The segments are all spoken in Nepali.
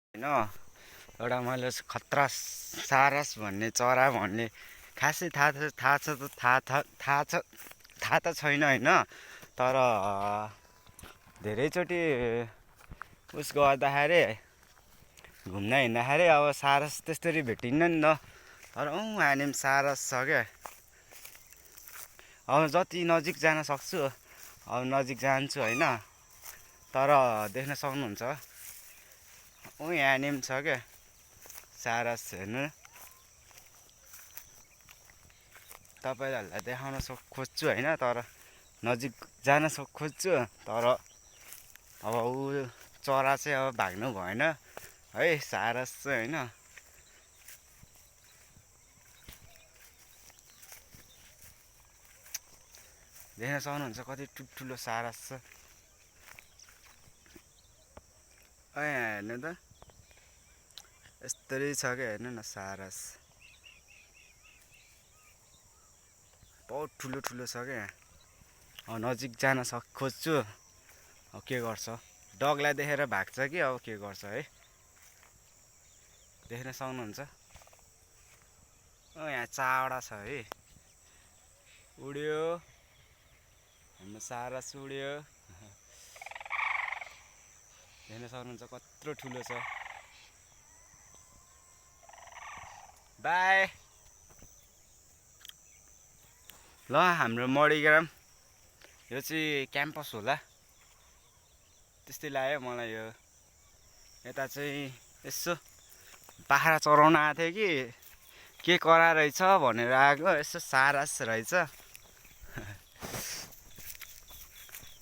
होइन एउटा मैले खतरा सारस भन्ने चरा भन्ने खासै थाहा त छैन होइन। तर धेरैचोटि उस गर्दाखेरि घुम्न हिँड्दाखेरि अब सारस त्यस्तरी भेटिन्न नि त। तर हामी सारस छ क्या। अब जति नजिक जान सक्छु अब नजिक जान्छु होइन। तर देख्न सक्नुहुन्छ यहाँनिर छ क्या सारस हेर्नु। तपाईँहरूलाई देखाउन खोज्छु होइन। तर नजिक जान खोज्छु तर अब ऊ चरा चाहिँ अब भाग्नु भएन है। सारस चाहिँ होइन। देख्न सक्नुहुन्छ कति ठुल्ठुलो सारस छ। यहाँ हेर्नु त यस्तरी छ क्या। हेर्नु न सारस बहुत ठुलो ठुलो छ क्या। अब नजिक जान खोज्छु अब के गर्छ। डगलाई देखेर भाग्छ कि अब के गर्छ है। देख्न सक्नुहुन्छ यहाँ चावडा छ है। उड्यो हाम्रो सारस उड्यो। देख्न सक्नुहुन्छ कत्रो ठुलो छ। बाई ल हाम्रो मणिग्राम यो चाहिँ क्याम्पस होला त्यस्तै लाग्यो मलाई। यो यता चाहिँ यसो बाख्रा चराउन आएको थिएँ कि के करा रहेछ भनेर आएको। यसो सारस रहेछ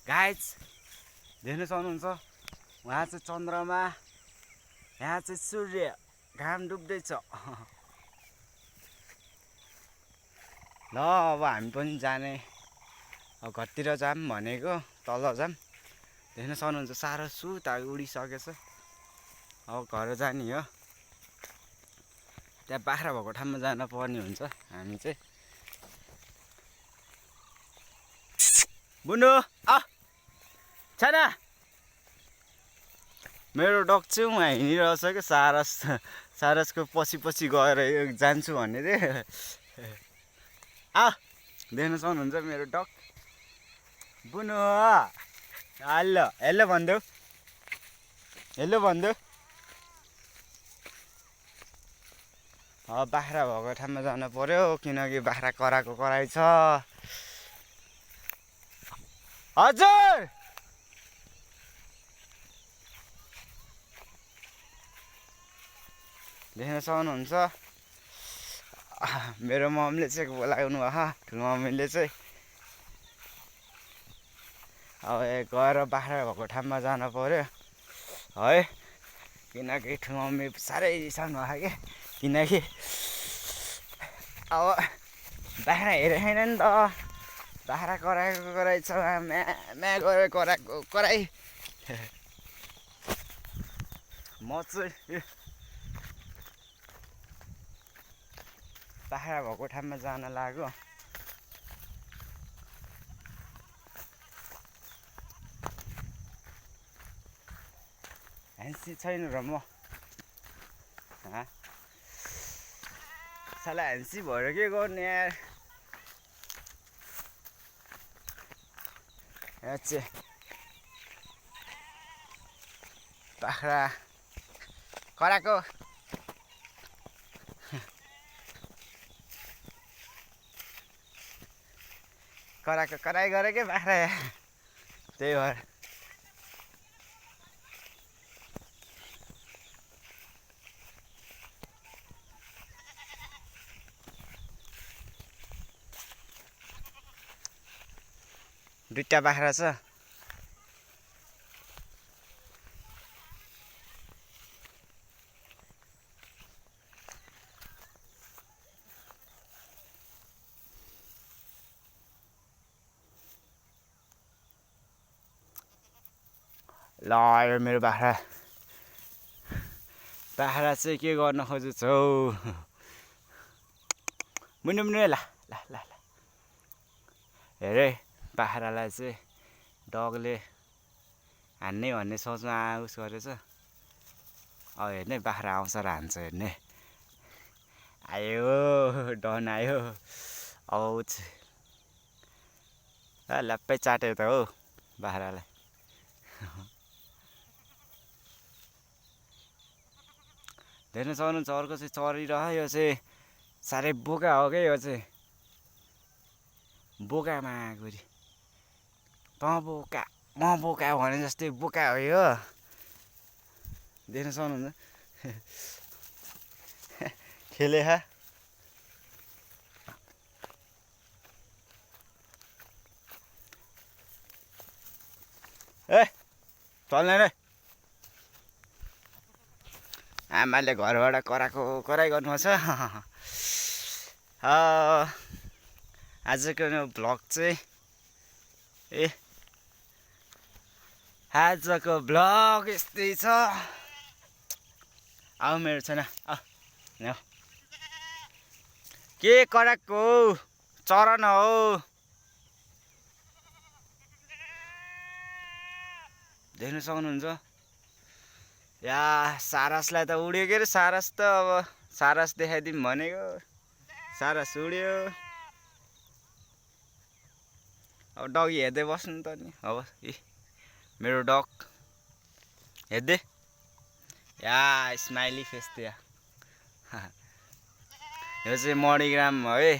गाइज। देख्न सक्नुहुन्छ उहाँ चाहिँ चन्द्रमा, यहाँ चाहिँ सूर्य, घाम डुब्दैछ। ल अब हामी पनि जाने अब घरतिर जाऊँ भनेको, तल जाऊँ। देख्न सक्नुहुन्छ साह्रो सुत उडिसकेछ। अब घर जाने हो। त्यहाँ बाख्रा भएको ठाउँमा जान पर्ने हुन्छ हामी चाहिँ। बुनु छैन मेरो डग चाहिँ उहाँ हिँडिरहेछ क्या। सारसको पछि पछि गएर जान्छु भन्ने थिएँ। देख्न सक्नुहुन्छ मेरो डग बुनु। हेलो हेलो भनिदेऊ, हेलो भनिदेऊ। बाख्रा भएको ठाउँमा जान पर्यो किनकि बाख्रा कराएको कराइ छ। हजुर देख्न सक्नुहुन्छ मेरो मम्मीले चाहिँ बोलाउनु भयो। ठुलो मम्मीले चाहिँ अब गएर बाख्रा भएको ठाउँमा जान पर्यो है। किनकि ठुलो मम्मी साह्रै रिसाउनु भयो कि। किनकि अब बाख्रा हेरेको छैन नि त। बाख्रा कराएको कराइ छ। म्या गएर कराएको कराइ। म चाहिँ बाख्रा भएको ठाउँमा जान लाग्यो। ह्यान्सी छैन र म साला ह्यान्सी भएर के गर्ने यार। यहाँ चाहिँ बाख्रा कराएको कराएको कराइ गरे के बाख्रा। त्यही भएर दुईटा बाख्रा छ। ल यो मेरो बाख्रा चाहिँ के गर्न खोजेछ हौ। मुनि मुनि ल ल ल ल हेरे बाख्रालाई चाहिँ डगले हान्ने भन्ने सोचमा उस गरेछ। अब हेर्ने बाख्रा आउँछ र हान्छ हेर्ने आयो डन आयो आउँछ ल्याप्पै चाट्यो त हो बाख्रालाई देख्न सक्नुहुन्छ अर्को चाहिँ चरिरह यो चाहिँ साह्रै बोका हो क्या यो चाहिँ बोकामा गरी त बोका म बोका भने जस्तै बोका हो यो देख्न सक्नुहुन्छ खेले हा ए चल्ने रे आमाले घरबाट कराई गर्नुपर्छ आजको भ्लग चाहिँ आजको भ्लग यस्तै छ आऊ मेरो छैन आऊ के कराएको चरन हो देख्न सक्नुहुन्छ या सारसलाई त उड्यो के अरे सारस त अब सारस देखाइदिउँ भनेको सारस उड्यो अब डगी हेर्दै बस्नु त नि अब मेरो डग हेर्दै या स्माइली फेस त्यो यो चाहिँ मणिग्राम है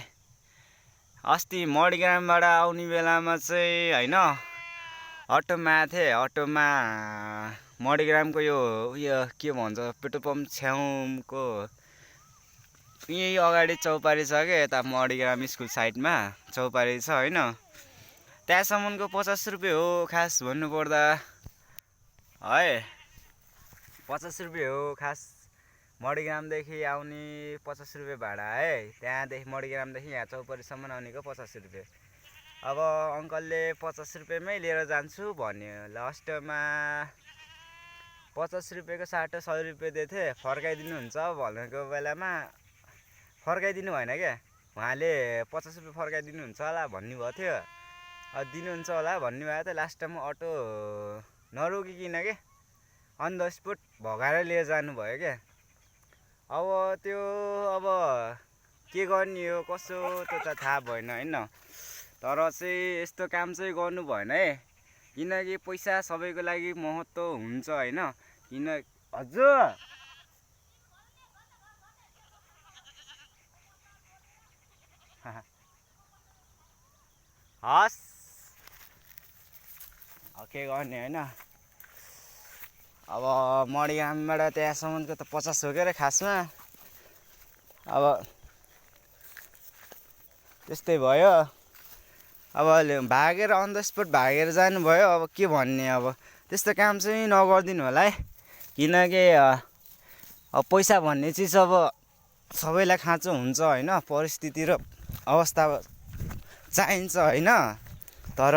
अस्ति मणिग्रामबाट आउने बेलामा चाहिँ होइन अटोमा थिएँ अटोमा मणिग्रामको यो उयो के भन्छ पेट्रोल पम्प छेउको यहीँ अगाडि चौपारी छ क्या यता मणिग्राम स्कुल साइडमा चौपारी छ होइन त्यहाँसम्मको 50 रुपियाँ हो खास भन्नुपर्दा है 50 रुपियाँ हो खास मणिग्रामदेखि आउने 50 रुपियाँ भाडा है त्यहाँदेखि मणिग्रामदेखि यहाँ चौपारीसम्म आउनेको 50 रुपियाँ अब अङ्कलले 50 रुपियाँमै लिएर जान्छु भन्यो लास्टमा 50 रुपियाँको साटो 100 रुपियाँ दिएको थिएँ फर्काइदिनुहुन्छ भनेको बेलामा फर्काइदिनु भएन क्या उहाँले 50 रुपियाँ फर्काइदिनुहुन्छ होला भन्नुभएको थियो दिनुहुन्छ होला भन्नुभएको थियो लास्टमा अटो नरोकिकन के अन द स्पोट भगाएर लिएर जानुभयो क्या अब त्यो अब के गर्ने हो कसो त्यो त थाहा भएन होइन तर चाहिँ यस्तो काम चाहिँ गर्नु भएन है किनकि पैसा सबैको लागि महत्त्व हुन्छ होइन किन हजुर हस् के गर्ने होइन अब मणिग्रामबाट त्यहाँसम्मको त 50 हो के अरे खासमा अब त्यस्तै भयो अब भागेर अन द स्पोट भागेर जानुभयो अब के भन्ने अब त्यस्तो काम चाहिँ नगरिदिनु होला है किनकि अब पैसा भन्ने चिज अब सबैलाई खाँचो हुन्छ होइन परिस्थिति र अवस्था चाहिन्छ होइन तर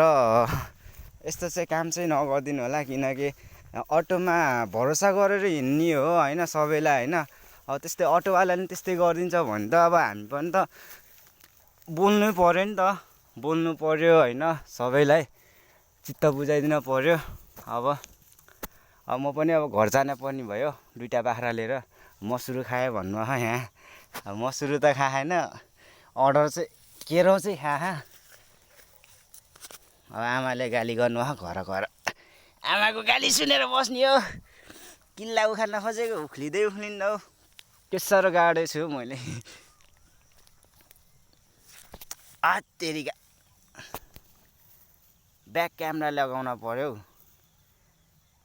यस्तो चाहिँ काम चाहिँ नगरिदिनु होला किनकि अटोमा भरोसा गरेर हिँड्ने हो होइन सबैलाई होइन अब त्यस्तै अटोवाला नि त्यस्तै गरिदिन्छ भने त अब हामी पनि त बोल्नै पर्यो नि त बोल्नु पर्यो होइन सबैलाई चित्त बुझाइदिन पर्यो अब म पनि अब घर जान पर्ने भयो दुईटा बाख्रा लिएर मसुरु खाएँ भन्नु यहाँ मसुरु त खाएन अर्डर चाहिँ केरो चाहिँ खाएँ अब आमाले गाली गर्नु घर आमाको गाली सुनेर बस्ने हो किल्ला उखाल्न खोजेको उख्लिँदै उख्लिन्न हौ के साह्रो गाडे छु मैले तेरिका ब्याक क्यामेरा लगाउन पर्यो